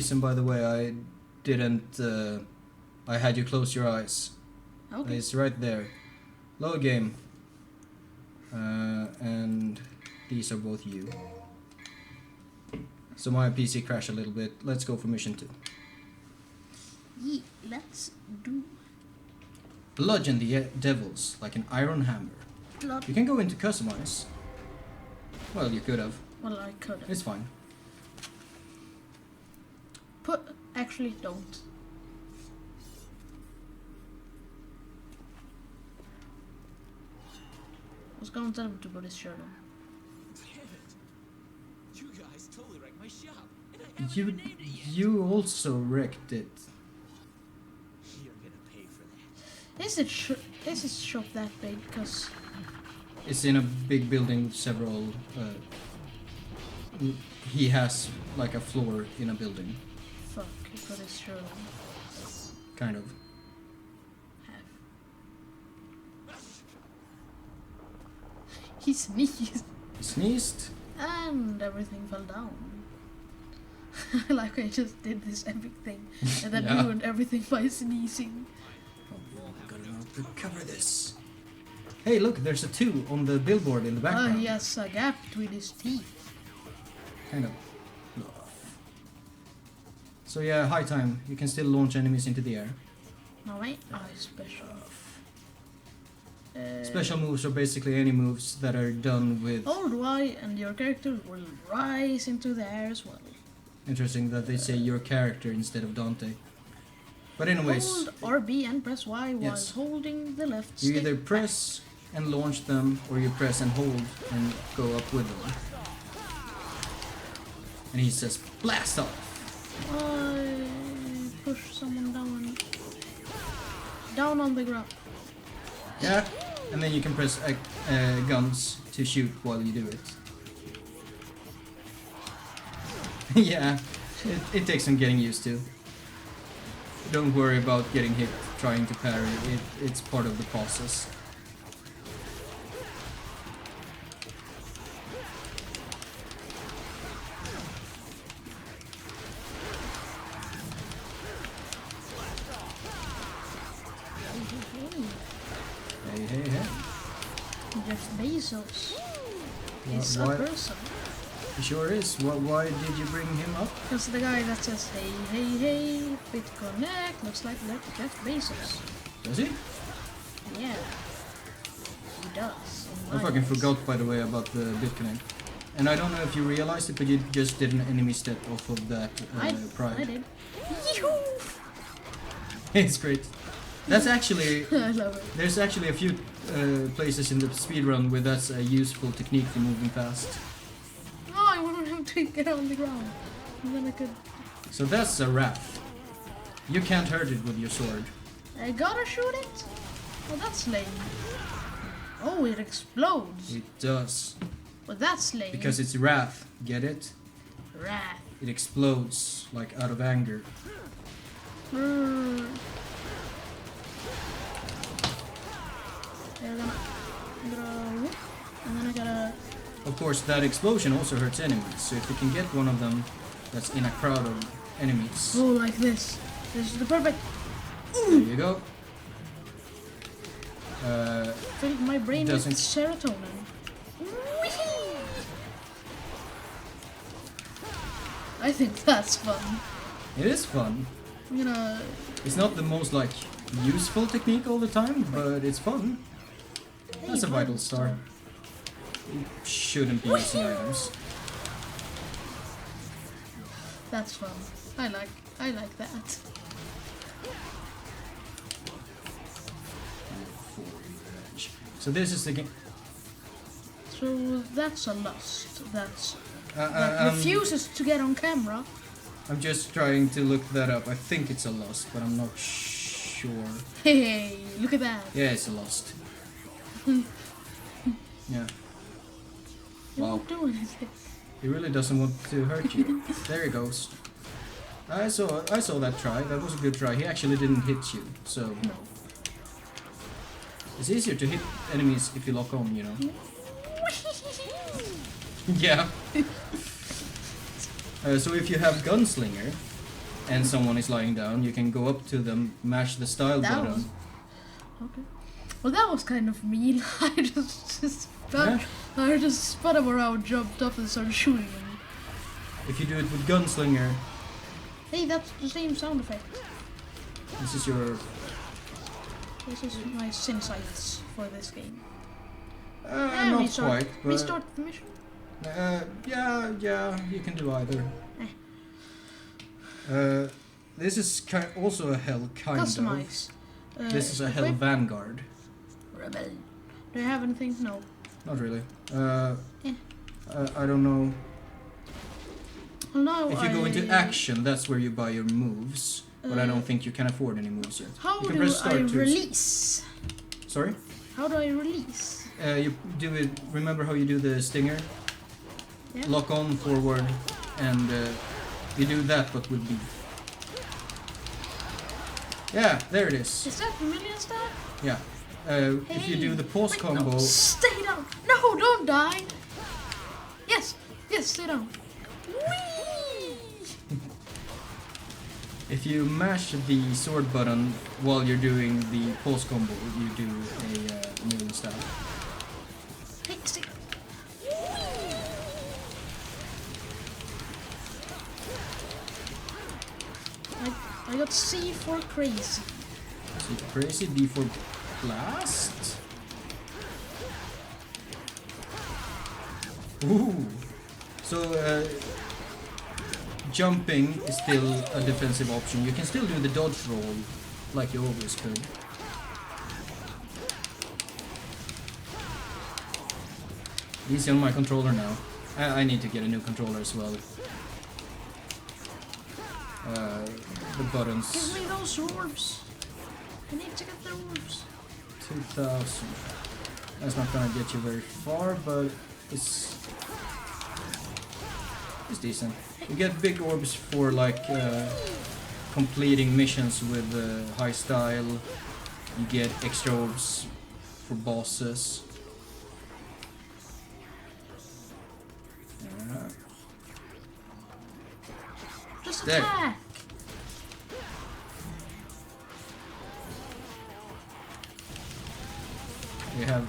reason, by the way, I didn't... I had you close your eyes. Okay. It's right there. Load game. And these are both you. So my PC crashed a little bit. Let's go for mission 2. Yeah, let's do Bludgeon the devils like an iron hammer. blood. You can go into customize. Well, you could have. Well, I could. It's fine. Actually, don't. I was going to tell him to put his shirt on. Damn it. You guys totally wrecked my shop. And I haven't even named it yet. You also wrecked it. You're gonna pay for that. Is his shop that big? Because It's in a big building with several... he has like a floor in a building. fuck, he put his shirt on. Kind of. He sneezed. He sneezed. And everything fell down. Like I just did this epic thing and then Yeah. ruined everything by sneezing. Gotta know to cover this. Hey, look, there's a 2 on the billboard in the Oh, background. he has a gap between his teeth. Kind of. So yeah, high time. You can still launch enemies into the air. No wait, special. Special moves are basically any moves that are done with... Hold Y and your character will rise into the air as well. Interesting that they say your character instead of Dante. But anyways, Hold RB and press Y while Yes. holding the left you stick. either press and launch them, or you press and hold and go up with them. And he says, blast off! I push someone down on the ground. Yeah, and then you can press guns to shoot while you do it. Yeah, it takes some getting used to. Don't worry about getting hit trying to parry, it's part of the process. Hey, hey, hey. Jeff Bezos Wha- is a why- person. He sure is. Why did you bring him up? Because the guy that says hey, hey, hey, BitConnect looks like Jeff Bezos. Does he? Yeah. He does. in I my fucking eyes. forgot, by the way, about the BitConnect. And I don't know if you realized it, but you just did an enemy step off of that I pride. did. Yoo-hoo! It's great. That's actually... I love it. There's actually a few places in the speedrun where that's a useful technique for moving fast. Oh, I wanted him to get on the ground. And then I could... So that's a wrath. You can't hurt it with your sword. I gotta shoot it? Oh, that's lame. Oh, it explodes. It does. Well, that's lame. Because it's wrath. Get it? Wrath. It explodes, like out of anger. Mm. They're gonna whoop, and then I gotta... Of course, that explosion also hurts enemies, so if you can get one of them that's in a crowd of enemies, Oh, like this. This is the perfect... there you go. Filled my brain with Doesn't- serotonin. Whee! I think that's fun. It is fun. I'm gonna... It's not the most, like, useful technique all the time, but it's fun. That's a Hey, vital star. You shouldn't be using items. That's fun. I like that. So this is the game. So that's a lust. That I'm refuses to get on camera. just trying to look that up. I think it's a lust, but I'm not sure. Hey, look at that. Yeah, it's a lust. Yeah. You Wow. won't do anything. He really doesn't want to hurt you. There he goes. I saw that try. That was a good try. He actually didn't hit you, so No. it's easier to hit enemies if you lock on, you know. Yeah. So if you have Gunslinger, and someone is lying down, you can go up to them, mash the style That button. was- Okay. Well, that was kind of mean. I just spun him around, jumped up, and started shooting him. If you do it with Gunslinger, Hey, that's the same sound effect. this is your... This is my insights for this game. not restart. quite, but... Restart the mission. yeah, you can do either. This is also a hell, kind Customize. of. This is a hell equip. vanguard. Rebel. Do you have anything? No. Not really. I don't know. Well, now If you go into action, that's where you buy your moves. But I don't think you can afford any moves yet. How You can do press start I to- release? Sorry? How do I release? You do it. Remember how you do the stinger? Yeah. Lock on, forward, and you do that, but with B. Yeah, there it is. Is that familiar stuff? Yeah. If you do the pause Wait, combo, No, stay down. No, don't die. Yes, stay down. Whee! if you mash the sword button while you're doing the pause combo, you do a melee stab. Hey, stay. I got C for crazy. So crazy, B for blast. Ooh. So jumping is still a defensive option. You can still do the dodge roll like you always could. Easy on my controller now. I need to get a new controller as well. The buttons. Give me those orbs. I need to get the orbs. 2000. That's not gonna get you very far, but it's decent. You get big orbs for like completing missions with high style. You get extra orbs for bosses. Just There. attack. You have,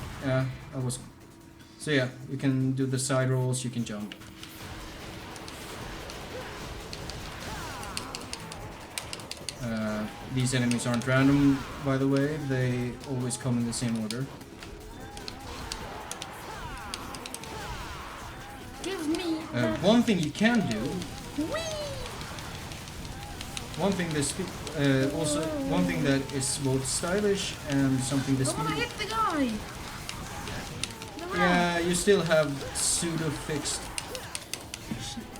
so yeah, you can do the side rolls, you can jump. These enemies aren't random, by the way, they always come in the same order. Give me that. One thing you can do, Whee! one thing that is both stylish and something I wanna speedy. hit the guy. No, Yeah, you still have pseudo fixed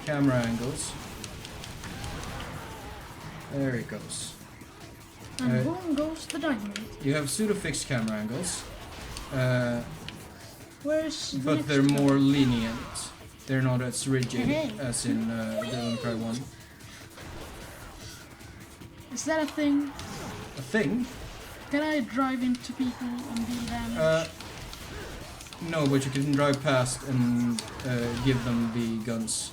camera angles. There it goes. And boom goes the dynamite. You have pseudo fixed camera angles, Where's the but next they're one? more lenient. They're not as rigid Hey. as in Devil May Cry 1. Is that a thing? A thing? Can I drive into people and deal damage? No, but you can drive past and give them the guns.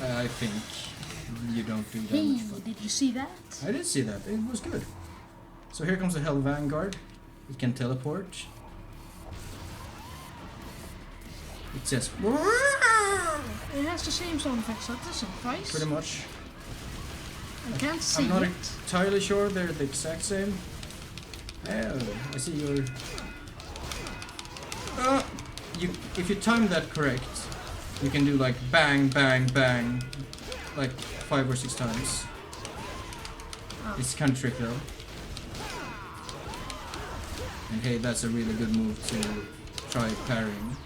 I think you don't do that Hey, much fun. did you see that? I did see that. It was good. So here comes the Hell Vanguard. It can teleport. It says It has the same sound effects, so that doesn't price. pretty much. I can't see I'm not it. entirely sure they're the exact same. Oh, I see your. If you time that correct, you can do like bang, bang, bang, like 5 or 6 times. Oh. It's kind of tricky though. And hey, that's a really good move to try parrying.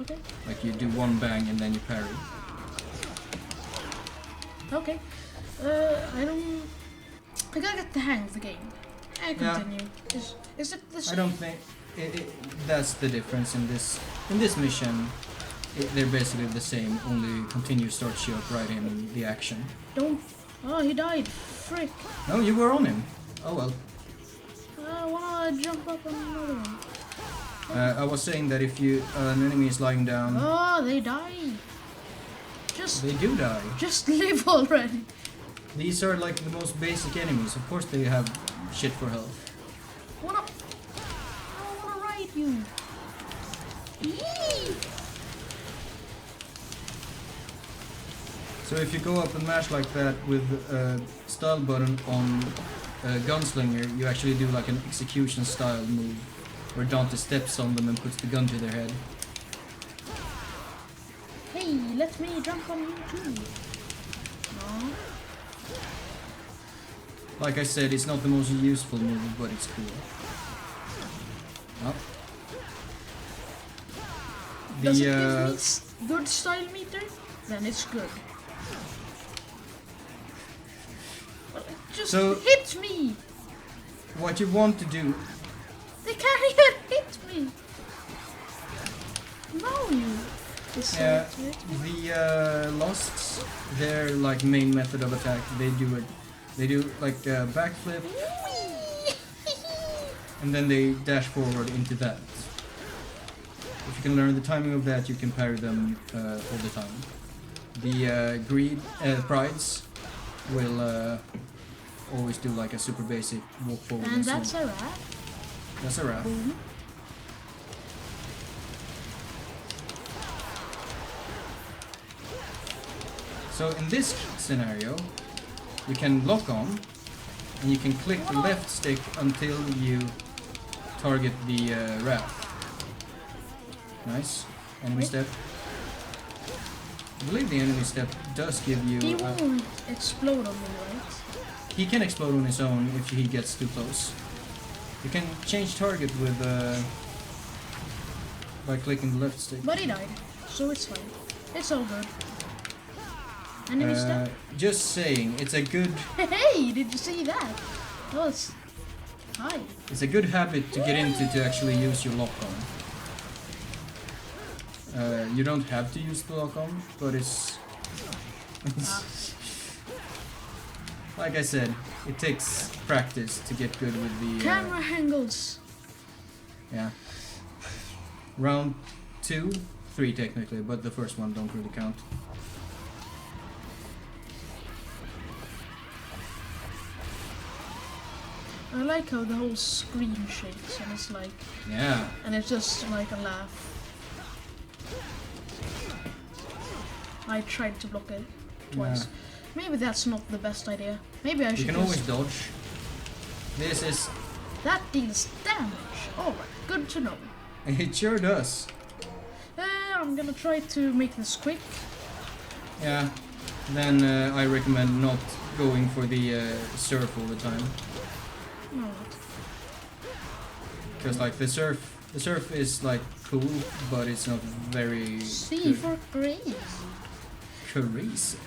Okay. Like you do one bang and then you parry. Okay. I don't. I gotta get the hang of the game. I continue. Is it the same? I don't think that's the difference in this mission. They're basically the same. Only continue starts you up right in the action. Don't. Oh, he died. Frick. No, you were on him. Oh well. I wanna jump up on another one. I was saying that if an enemy is lying down, Oh, they die. They do die. Just live already. These are like the most basic enemies. Of course they have shit for health. I wanna ride you. Yee! So if you go up and mash like that with style button on Gunslinger, you actually do like an execution style move where Dante steps on them and puts the gun to their head. Hey, let me jump on you too. No. Like I said, it's not the most useful move, but it's cool. Oh. Does it give me good style meter? Then it's good. Well, it just hit me! What you want to do... They can't even hit me! No, you... Yeah, the Lusts, their like main method of attack, they do like a backflip, and then they dash forward into that. If you can learn the timing of that, you can parry them all the time. The Prides will always do like a super basic walk forward. And that's a wrap. That's a wrap. Boom. So in this scenario, you can lock on, and you can click the left stick until you target the Wrath. Nice. Enemy step. I believe the enemy step does give you... He won't explode on me, right? He can explode on his own if he gets too close. You can change target with by clicking the left stick. But he died, so it's fine. It's all good. Enemy step? Just saying, it's a good... Hey, did you see that? That was... Hi. It's a good habit to get into to actually use your lock-on. You don't have to use the lock-on, but it's... Like I said, it takes practice to get good with the... Camera angles. Yeah. Round 2, 3 technically, but the first one don't really count. I like how the whole screen shakes and it's like... Yeah. And it's just like a laugh. I tried to block it twice. Yeah. Maybe that's not the best idea. Maybe I should You can always dodge. This is... That deals damage. Alright, good to know. It sure does. I'm gonna try to make this quick. Yeah. Then I recommend not going for the surf all the time. No. Because like the surf is like cool, but it's not very C for crazy. Crazy.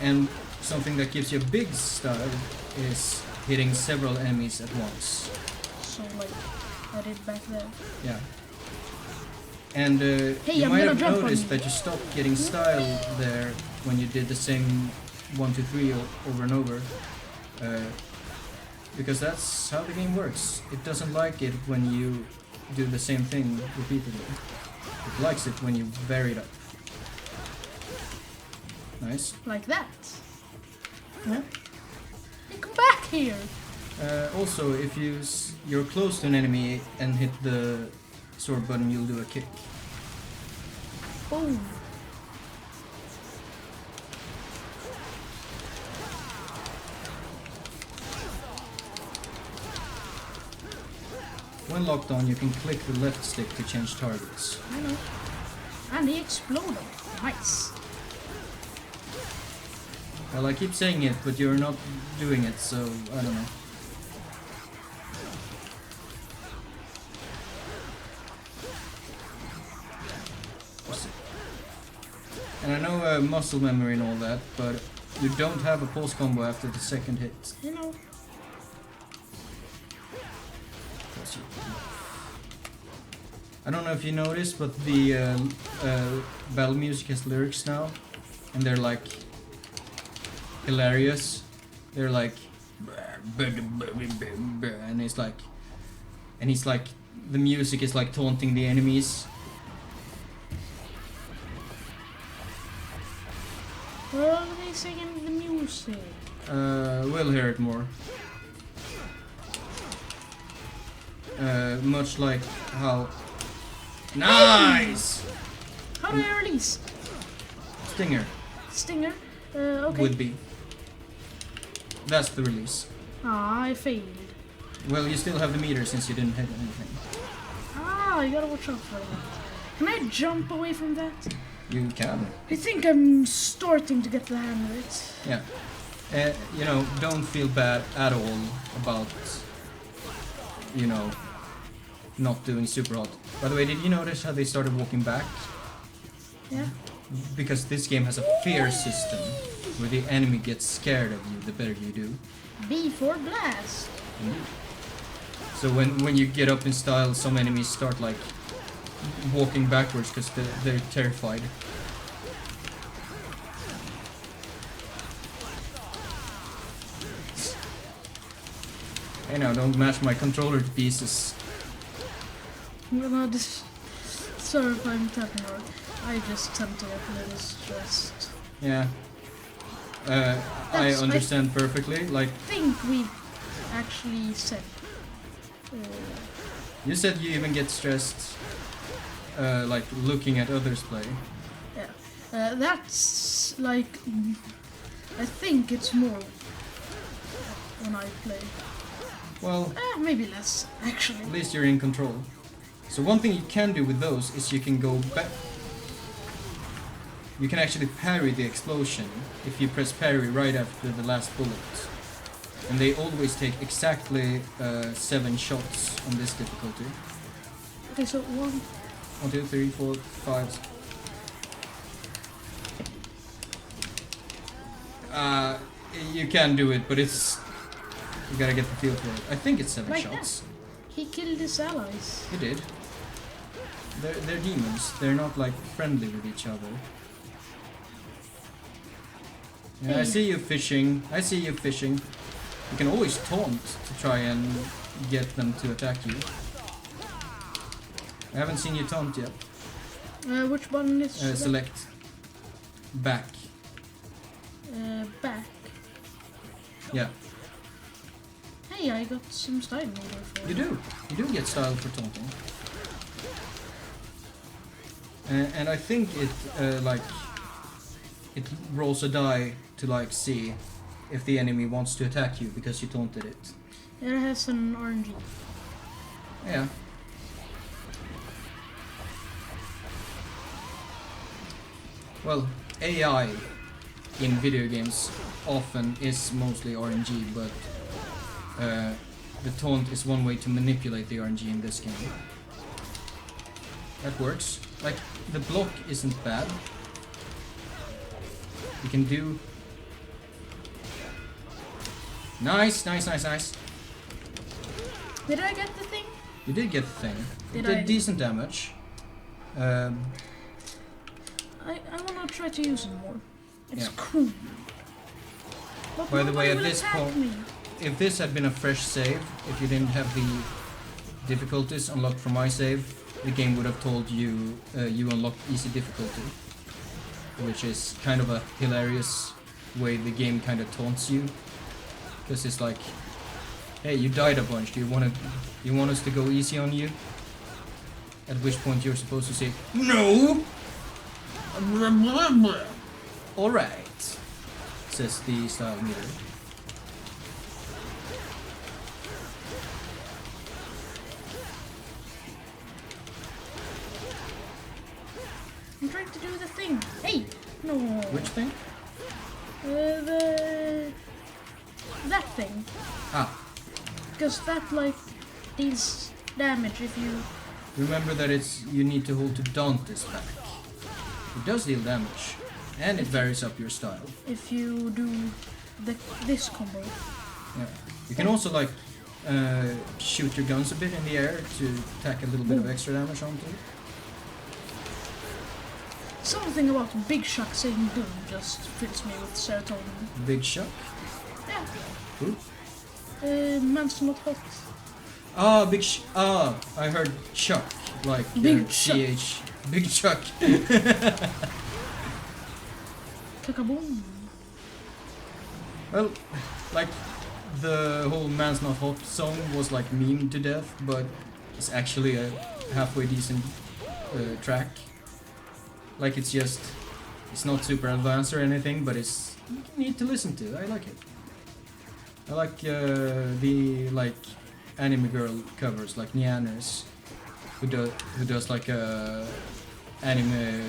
And something that gives you a big style is hitting several enemies at once. So like I did back there. Yeah. And you might have noticed that you stopped getting style there when you did the same 1, 2, 3 over and over. Because that's how the game works. It doesn't like it when you do the same thing repeatedly. It likes it when you vary it up. Nice. Like that. Yeah. Hey, come back here. Also, if you're close to an enemy and hit the sword button, you'll do a kick. Boom. When locked on, you can click the left stick to change targets. I know. And he exploded. Nice. Well, I keep saying it, but you're not doing it, so I don't know. And I know muscle memory and all that, but you don't have a pulse combo after the second hit. You know. I don't know if you noticed, but the battle music has lyrics now, and they're like hilarious. They're like, and he's like, the music is like taunting the enemies, What are they saying in the music? We'll hear it more. Much like how... Nice! How do I release? Stinger Stinger? Okay. would be. That's the release. Ah, I failed. Well, you still have the meter since you didn't hit anything. Ah, you gotta watch out for that. Can I jump away from that? You can. I think I'm starting to get the hang of it. Yeah. You know, don't feel bad at all about, you know, not doing super hot. By the way, did you notice how they started walking back? Yeah. Because this game has a fear system where the enemy gets scared of you the better you do. B4 blast. Indeed. So when you get up in style, some enemies start like walking backwards because they're terrified. Hey now, don't mash my controller to pieces. Well, no, this. Sorry if I'm tapping or I just tend to get a little stressed. Yeah. I understand perfectly. Like, I think we actually said. you said you even get stressed, like looking at others play. Yeah. That's like. I think it's more when I play. Well, Maybe less, actually. at least you're in control. So one thing you can do with those is you can go back. You can actually parry the explosion if you press parry right after the last bullet. And they always take exactly 7 shots on this difficulty. Okay, so 1. 1, 2, 3, 4, 5. You can do it, but it's... You gotta get the feel for it. I think it's 7 Like shots. He killed his allies. He did. They're demons. They're not like friendly with each other. Yeah, I Hey. see you fishing. I see you fishing. You can always taunt to try and get them to attack you. I haven't seen you taunt yet. Which button is Select back. back? Yeah, Hey, I got some style motor for you it. do. You do get style for taunting. And I think it it rolls a die to like see if the enemy wants to attack you because you taunted it. It has an RNG. Yeah. Well, AI in video games often is mostly RNG, but the taunt is one way to manipulate the RNG in this game. That works. Like, the block isn't bad. You can do... Nice, nice, nice, nice. Did I get the thing? You did get the thing. Did It did I? decent damage. I wanna try to use it more. It's Yeah. cool. But By the way, nobody at will this attack point- me. If this had been a fresh save, if you didn't have the difficulties unlocked from my save, the game would have told you you unlocked easy difficulty, which is kind of a hilarious way the game kind of taunts you, because it's like, hey, you died a bunch. Do you want us to go easy on you? At which point you're supposed to say no. All right, says the style meter. I'm trying to do the thing. Hey! No. Which thing? That thing. Ah, Because that, like, deals damage if you... remember that you need to hold to daunt this back. It does deal damage, and it varies up your style. If you do this combo. Yeah. You can also like shoot your guns a bit in the air to tack a little bit of extra damage onto it. Something about Big Shock saying boom just fills me with serotonin. Big shock. Yeah. Who? Man's not hot. Ah, I heard Chuck, like Big Chuck. CH. Big Chuck. Kakaboom. Well, like the whole "Man's Not Hot" song was like memed to death, but it's actually a halfway decent track. Like it's not super advanced or anything, but it's neat to listen to. I like it. I like the like anime girl covers, like Nyaners, who does like a anime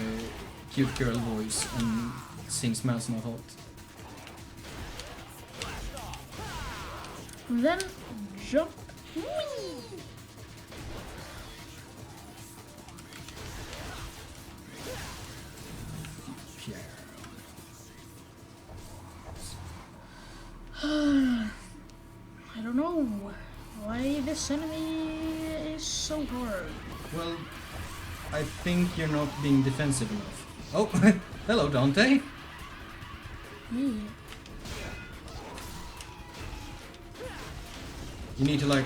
cute girl voice and sings "Man's Not Hot." And then jump. Whee! I don't know why this enemy is so hard. Well, I think you're not being defensive enough. Oh, hello Dante. Yeah. You need to like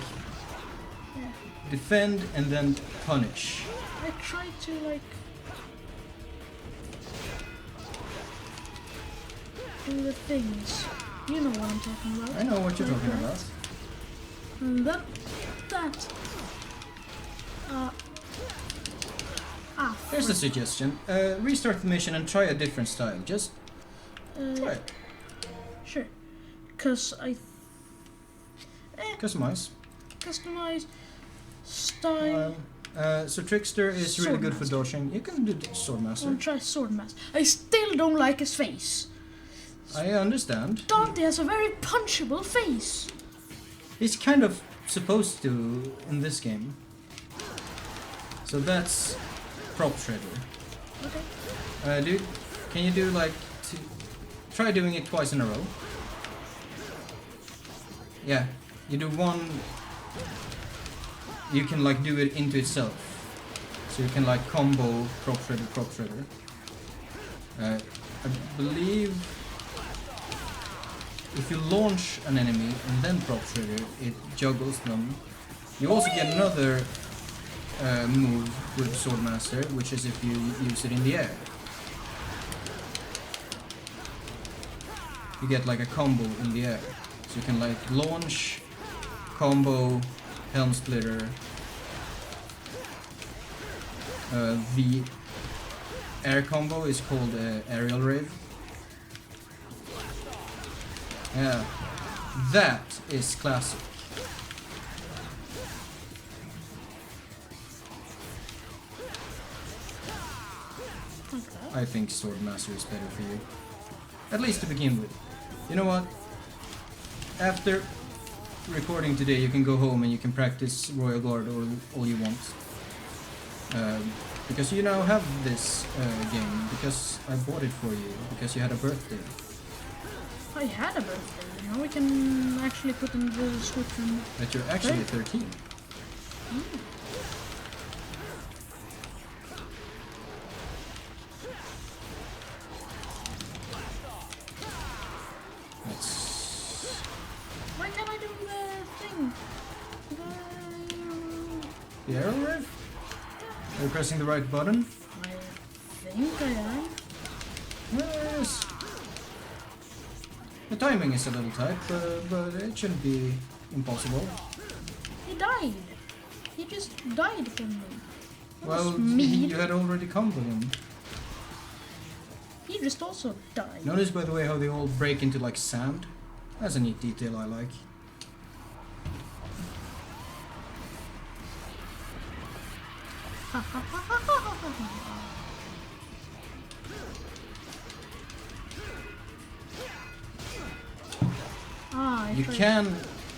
Yeah. defend and then punish. I try to like do the things. You know what I'm talking about. I know what you're Like talking that. about. And that. Here's a suggestion. Restart the mission and try a different style. Just try it. Sure. Cause I Customize. customize style. So Trickster is really good for Swordmaster. dodging. You can do I'll Swordmaster. try Swordmaster. I still don't like his face. I understand. Dante has a very punchable face. He's kind of supposed to in this game. So that's prop shredder. Okay. Can you do like try doing it twice in a row? Yeah, you do one. You can like do it into itself, so you can like combo prop shredder. I believe if you launch an enemy and then prop shredder, it juggles them. You also get another move with Swordmaster, which is if you use it in the air. You get like a combo in the air. So you can like launch, combo, helm splitter. The air combo is called aerial rave. Yeah, that is classic. I think Swordmaster is better for you. At least to begin with. You know what? After recording today, you can go home and you can practice Royal Guard all you want. Because you now have this game, because I bought it for you, because you had a birthday. I had a birthday. Now we can actually put in the description. That you're actually Okay. 13. That's... Why can't I do the thing? The arrow rave? Are you pressing the right button? I think I am. Yes. The timing is a little tight, but it shouldn't be impossible. He died. He just died from me. That Well, was mean. you had already comboed him. He just also died. Notice, by the way, how they all break into like sand? That's a neat detail I like. I You tried- can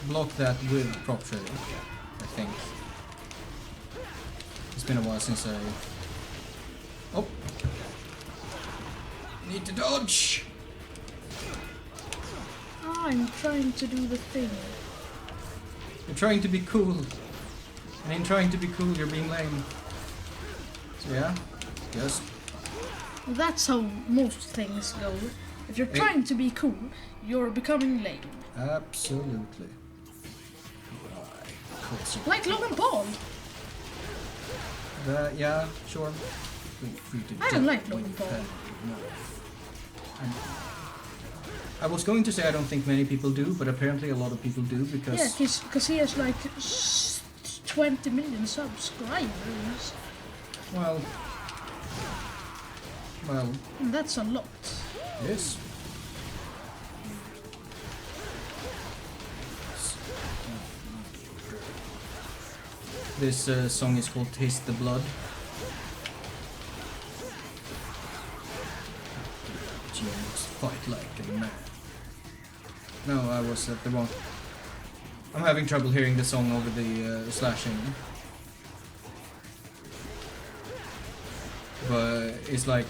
block that with prop shredder, I think. It's been a while since I... Oh! Need to dodge! I'm trying to do the thing. You're trying to be cool. And in trying to be cool, you're being lame. So yeah, just... That's how most things go. If you're Hey. trying to be cool, you're becoming lame. Absolutely. Like Logan Paul. Yeah, sure. Feel free to I don't like jump when Logan you Paul. can. No. And I was going to say I don't think many people do, but apparently a lot of people do because... Yeah, because he has like 20 million subscribers. Well... And that's a lot. Yes. This song is called Taste the Blood. You must fight like a man. No, I was at the wrong... I'm having trouble hearing the song over the slashing. But it's like...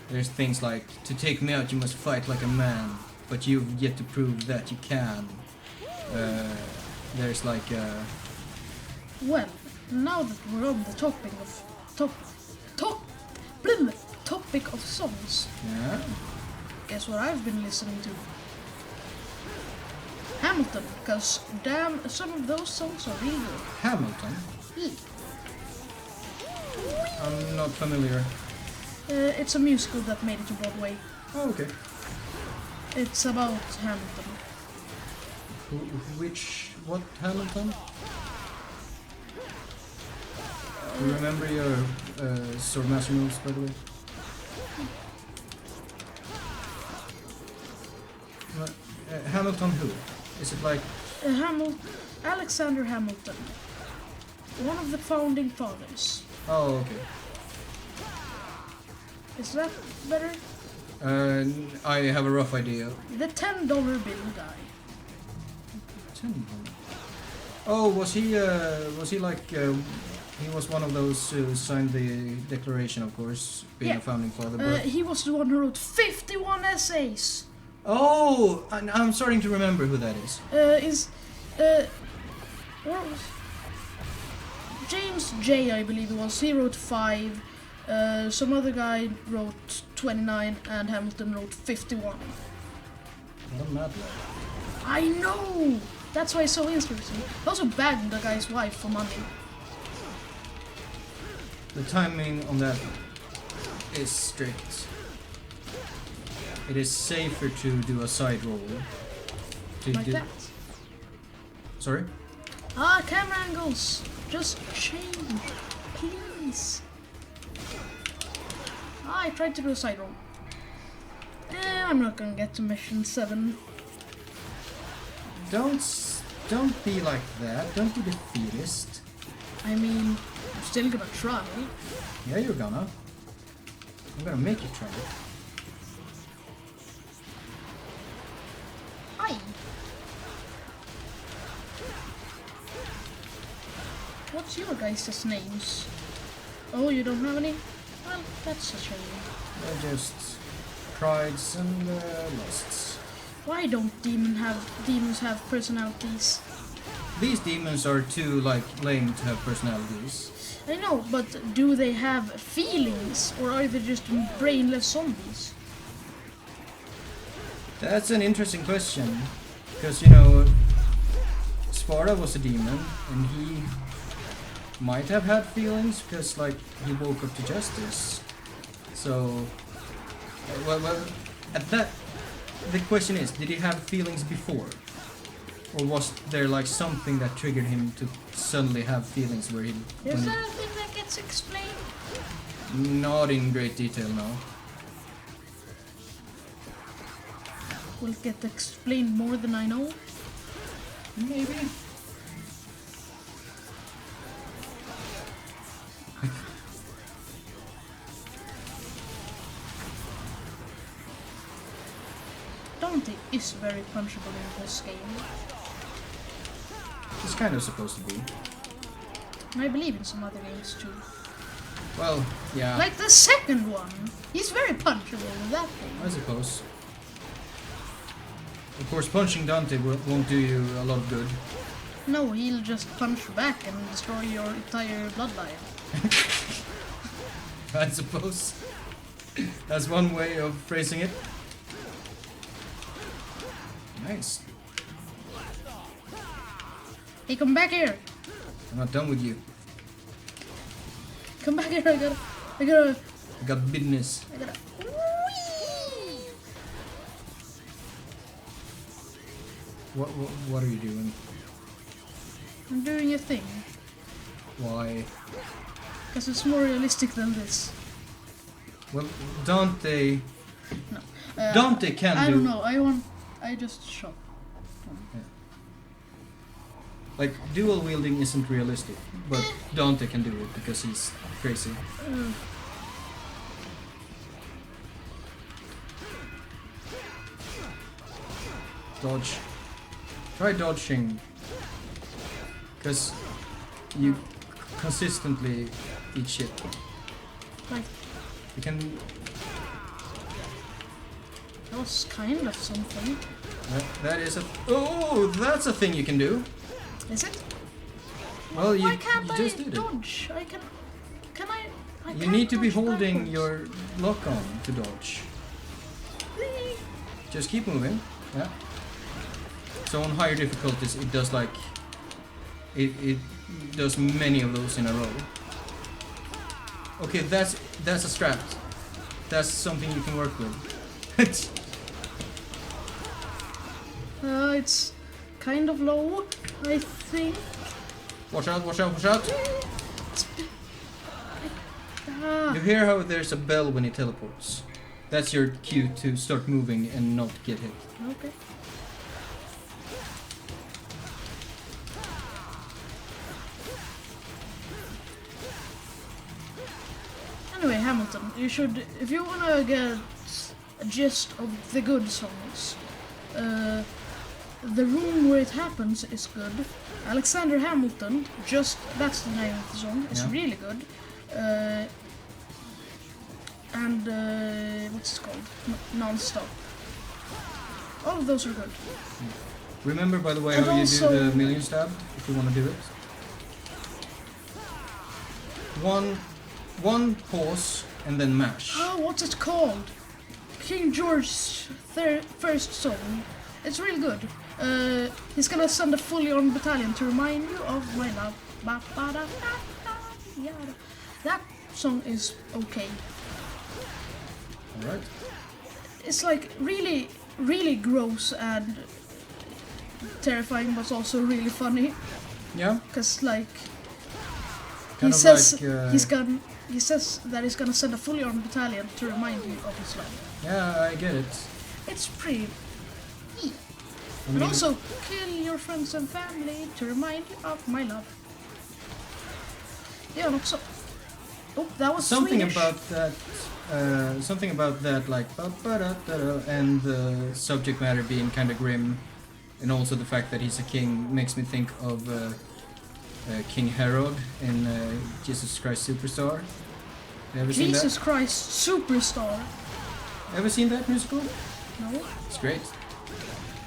There's things like, to take me out you must fight like a man, but you've yet to prove that you can. There's like... Well, now that we're on the topic of topic of songs, Yeah? guess what I've been listening to? Hamilton, because damn, some of those songs are really good. Hamilton? Yeah. I'm not familiar. It's a musical that made it to Broadway. Oh, okay. It's about Hamilton. What Hamilton? Do you remember your Swordmaster moves, by the way? Hamilton who? Is it like... Alexander Hamilton. One of the founding fathers. Oh, okay. Is that better? I have a rough idea. The $10 bill guy. Oh, was he like... he was one of those who signed the Declaration, of course, being Yeah. a founding father. But... He was the one who wrote 51 essays. Oh! I'm starting to remember who that is. What was James J, I believe it was. He wrote 5. Some other guy wrote 29, and Hamilton wrote 51. What a mad lad. I know! That's why it's so interesting. He also bagged the guy's wife for money. The timing on that is strict. It is safer to do a side roll. Like that. Sorry? Camera angles! Just change, please. I tried to do a side roll. I'm not gonna get to mission 7. Don't be like that. Don't be defeatist. I mean, I'm still gonna try. Yeah, you're gonna. I'm gonna make you try. Hi. What's your guys' names? Oh, you don't have any? Well, that's a shame. They're just prides and lusts. Why don't demons have personalities? These demons are too lame to have personalities. I know, but do they have feelings, or are they just brainless zombies? That's an interesting question, because Sparta was a demon, and he might have had feelings because he woke up to justice. So, well, at that, the question is, did he have feelings before? Or was there something that triggered him to suddenly have feelings where he... Is there anything that gets explained? Not in great detail, no. Will it get explained more than I know? Maybe. Dante is very punchable in this game. It's kind of supposed to be. And I believe in some other games too. Well, yeah, Like the second one. He's very punchable in that game. I suppose. Of course, punching Dante won't do you a lot of good. No, he'll just punch back and destroy your entire bloodline. I suppose. That's one way of phrasing it. Nice. Hey, come back here! I'm not done with you. Come back here, I gotta... I got business. Whee! What are you doing? I'm doing a thing. Why? Because it's more realistic than this. Well, Dante... No. Dante can I do... don't know, I just shot. Like, dual wielding isn't realistic, but Dante can do it because he's crazy. Dodge. Try dodging. Because you consistently eat shit. Like, You can... that was kind of something. That is a... Oh, that's a thing you can do. Is it? Well, you Why can't I just did it. dodge? Can I You can't need to be dodge holding backwards. your lock on to dodge. Just keep moving. Yeah. So on higher difficulties, it does like... It does many of those in a row. Okay, that's a strat. That's something you can work with. It's kind of low, I think. Watch out, watch out, watch out! You hear how there's a bell when he teleports. That's your cue to start moving and not get hit. Okay. Anyway, Hamilton, you should, if you wanna get a gist of the good songs, The Room Where It Happens is good. Alexander Hamilton, that's the name of the song, it's Yeah. really good. And what's it called? Non-stop. All of those are good. Remember, by the way, And how you also- do the million stab, if you want to do it. One pause and then mash. Oh, what's it called? King George's first song. It's really good. He's gonna send a fully armed battalion to remind you of my love. Ba, ba, da, da, da, yada. That song is okay. Alright. It's like really, really gross and terrifying, but also really funny. Yeah. Cause like he Kind of says like, he says that he's gonna send a fully armed battalion to remind you of his love. Yeah, I get it. It's pretty. I And mean, also, kill your friends and family to remind you of my love. Yeah, not so. Oh, that was something Swedish. something about that, like ba-ba-da-da-da, and the subject matter being kind of grim, and also the fact that he's a king makes me think of King Herod in Jesus Christ Superstar. You ever seen Jesus Christ Superstar. that? Ever seen that musical? No, It's great.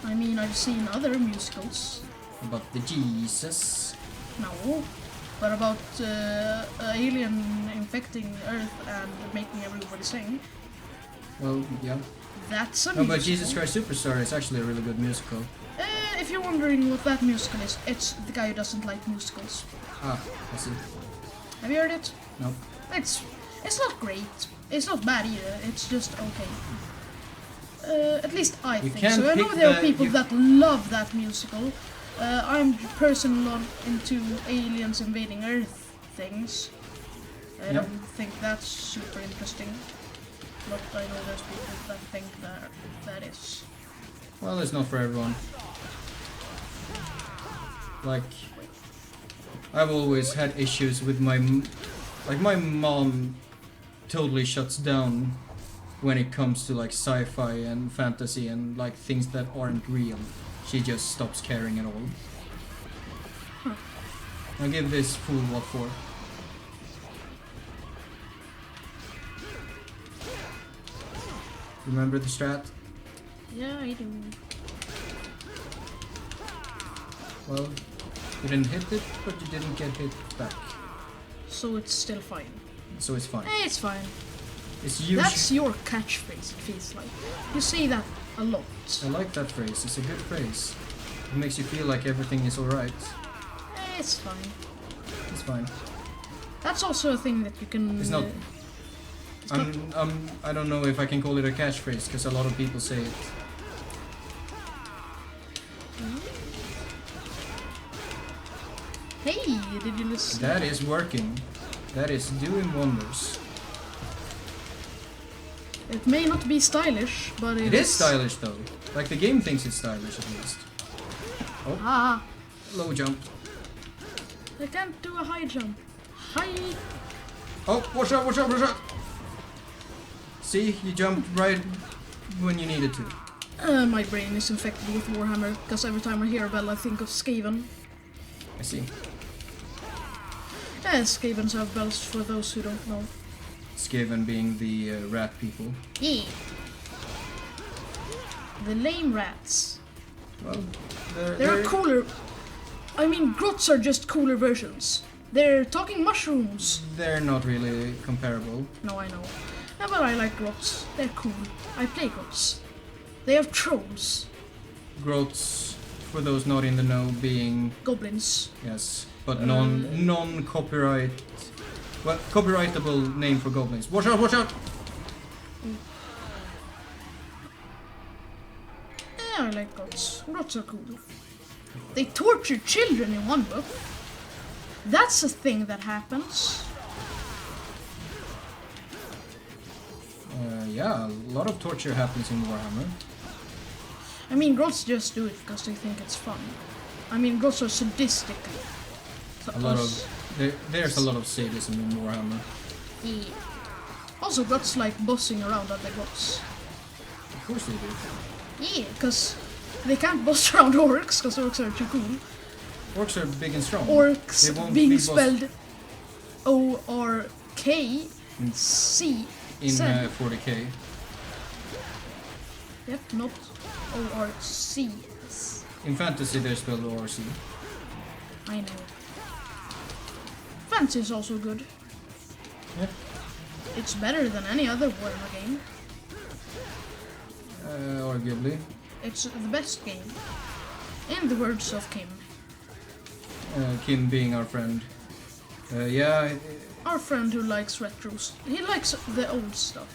I mean I've seen other musicals. About the Jesus. No, but about alien infecting Earth and making everybody sing. Well, yeah. That's a No, musical. but Jesus Christ Superstar is actually a really good musical. If you're wondering what that musical is, it's the guy who doesn't like musicals. Ah, I see. Have you heard it? No. It's not great. It's not bad either. It's just okay. At least I You think can't so. I know pick there are the- people you- that love that musical. I'm personally not into aliens invading Earth things. I Yep. don't think that's super interesting. But I know there's people that think that is. Well, it's not for everyone. Like, I've always had issues with my mom totally shuts down when it comes to like sci-fi and fantasy and like things that aren't real. She just stops caring at all. Huh. I'll give this fool what for. Remember the strat? Yeah, I do. Well, you didn't hit it, but you didn't get hit back. So it's still fine. So it's fine. It's fine. It's usually... That's your catchphrase, it feels like. You say that a lot. I like that phrase. It's a good phrase. It makes you feel like everything is alright. It's fine. It's fine. That's also a thing that you can. It's not... it's not- I don't know if I can call it a catchphrase, because a lot of people say it. Hey, did you listen? That is working. That is doing wonders. It may not be stylish, but It is stylish though. Like the game thinks it's stylish at least. Oh, Ah, low jump. I can't do a high jump. High. Oh, watch out, watch out, watch out! See, you jumped right when you needed to. My brain is infected with Warhammer, because every time I hear a bell I think of Skaven. I see. Skavens have bells for those who don't know. Skaven being the rat people. Yeah. The lame rats. Well, They're cooler. I mean, grots are just cooler versions. They're talking mushrooms. They're not really comparable. No, I know. Yeah, but I like grots. They're cool. I play grots. They have trolls. Grots, for those not in the know, being Goblins. yes, but non-copyright. Well, copyrightable name for goblins. Watch out! Watch out! Yeah, I like grots. Grots are cool. They torture children in one book. That's a thing that happens. Yeah, a lot of torture happens in Warhammer. I mean, grots just do it because they think it's fun. I mean, grots are sadistic. A lot of there's a lot of sadism in Warhammer. Yeah. Also, grots like bossing around other grots. Of course they do. Yeah, because they can't boss around orcs, because orcs are too cool. Orcs are big and strong. They Orcs won't being be bossed spelled O-R-K-C. in said. 40k. Yep, not O-R-C. In fantasy, they're spelled ORC. I know. Fantasy is also good. Yeah. It's better than any other Warhammer game. Arguably. It's the best game. In the words of Kim. Kim being our friend. Yeah, Our friend who likes retros. He likes the old stuff.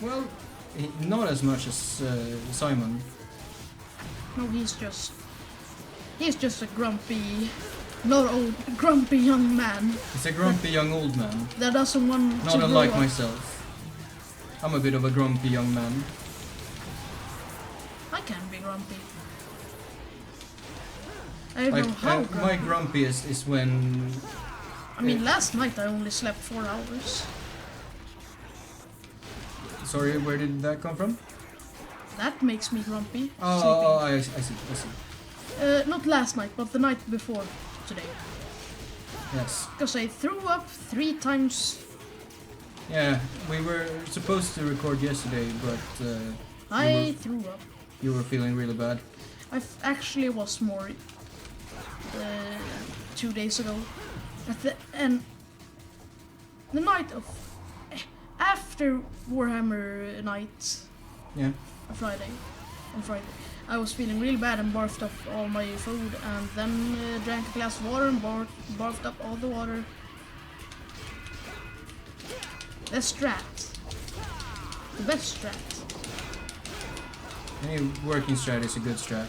well, not as much as Simon. No, he's just a grumpy, not old, grumpy young man He's a grumpy young old man. that doesn't want Not to grow unlike up. myself. I'm a bit of a grumpy young man. I can be grumpy. I don't know how grumpy. My grumpiest is when... I mean, last night I only slept 4 hours. Sorry, where did that come from? That makes me grumpy. Oh, I see. Not last night, but the night before today. Yes. Because I threw up 3 times. Yeah, we were supposed to record yesterday, but I threw up. you were feeling really bad. I actually was more 2 days ago. And the night of after Warhammer night, Yeah. on Friday, I was feeling really bad and barfed up all my food, and then drank a glass of water and barfed up all the water. The strat, the best strat. Any working strat is a good strat.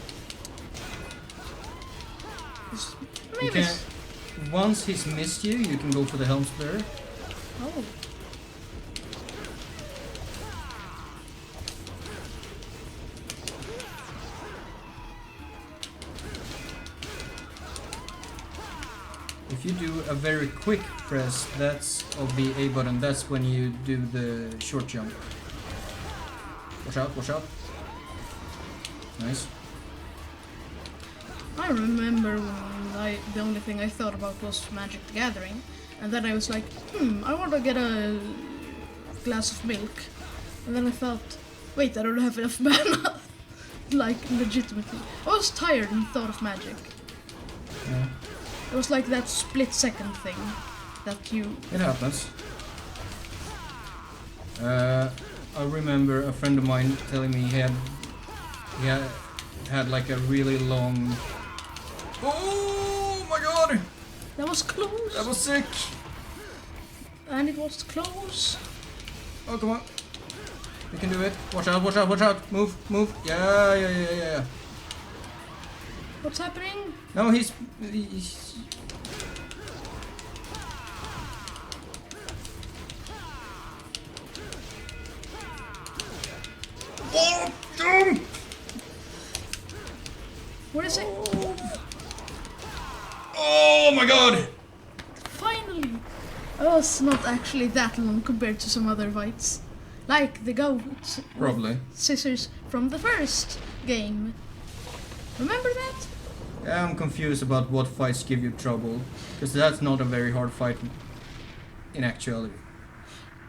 Is- You Maybe. can, once he's missed you, you can go for the helm splitter. Oh. If you do a very quick press, that's of the A button, that's when you do the short jump. Watch out, watch out. Nice. I remember when the only thing I thought about was Magic the Gathering, and then I was like, I want to get a glass of milk, and then I thought, wait, I don't have enough mana. Like, legitimately. I was tired and thought of Magic. Yeah. It was like that split-second thing that you... It happens. I remember a friend of mine telling me he had like a really long... Oh my god! That was close. That was sick! And it was close. Oh, come on. We can do it. Watch out, watch out, watch out. Move, move. Yeah. What's happening? No, he's oh, dumb! What is it? Oh my god! Finally! Oh, it's not actually that long compared to some other fights. Like the goat Probably. scissors from the first game. Remember that? Yeah, I'm confused about what fights give you trouble, because that's not a very hard fight in actuality.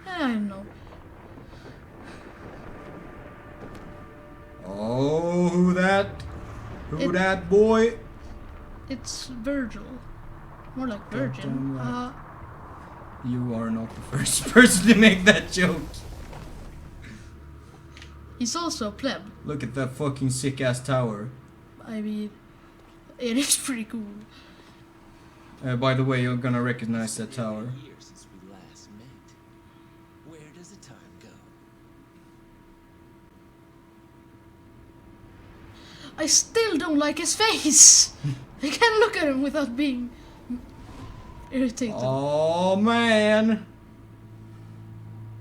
I don't know. Oh, who that? Who It- that boy? It's Virgil. More like Goddamn Virgin. right. You are not the first person to make that joke. He's also a pleb. Look at that fucking sick ass tower. I mean, it is pretty cool. By the way, you're gonna recognize that tower. Years since we last met. Where does the time go? I still don't like his face. I can't look at him without being irritated. Oh man,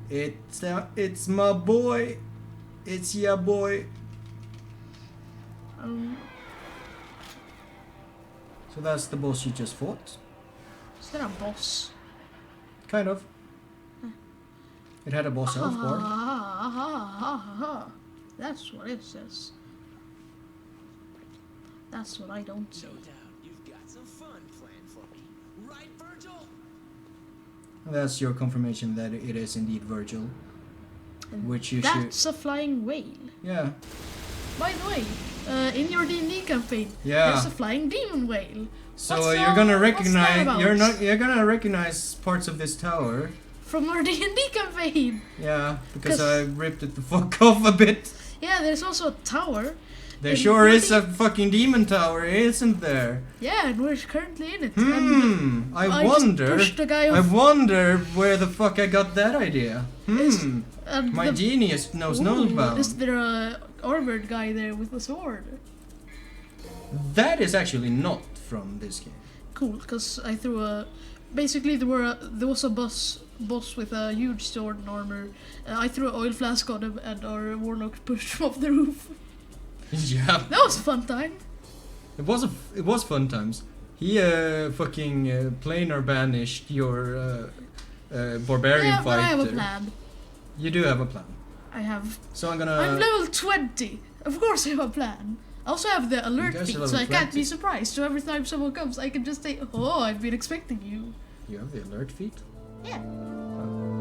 it's my boy. It's ya boy. Um, So that's the boss you just fought? is that a boss? Kind of. It had a boss health bar. That's what it says. That's what I don't see. No doubt you've got some fun planned for me. Right, Virgil? That's your confirmation that it is indeed Virgil. And Which you should... that's a flying whale. Yeah. By the way, in your D&D campaign, Yeah. there's a flying demon whale. So What's you're gonna what's that recognize... about? You're gonna recognize parts of this tower. From our D&D campaign. Yeah, because 'Cause- I ripped it the fuck off a bit. Yeah, there's also a tower. There And sure is we're a fucking demon tower, isn't there? Yeah, and we're currently in it. And I I just wonder. pushed the guy I off. wonder where the fuck I got that idea. And My the- genius knows no Ooh, bounds. is there a armored guy there with a sword? That is actually not from this game. Cool, because I threw a. Basically, there was a boss with a huge sword and armor. I threw an oil flask on him, and our warlock pushed him off the roof. Yeah, That was a fun time. it was fun times. He fucking planar banished your barbarian Yeah, but fighter. I have a plan. You do have a plan. I have. So I'm gonna. I'm level 20. Of course, I have a plan. I also have the alert guys are feed, so level I can't 20. be surprised. So every time someone comes, I can just say, "Oh, I've been expecting you." You have the alert feed? Yeah. Oh.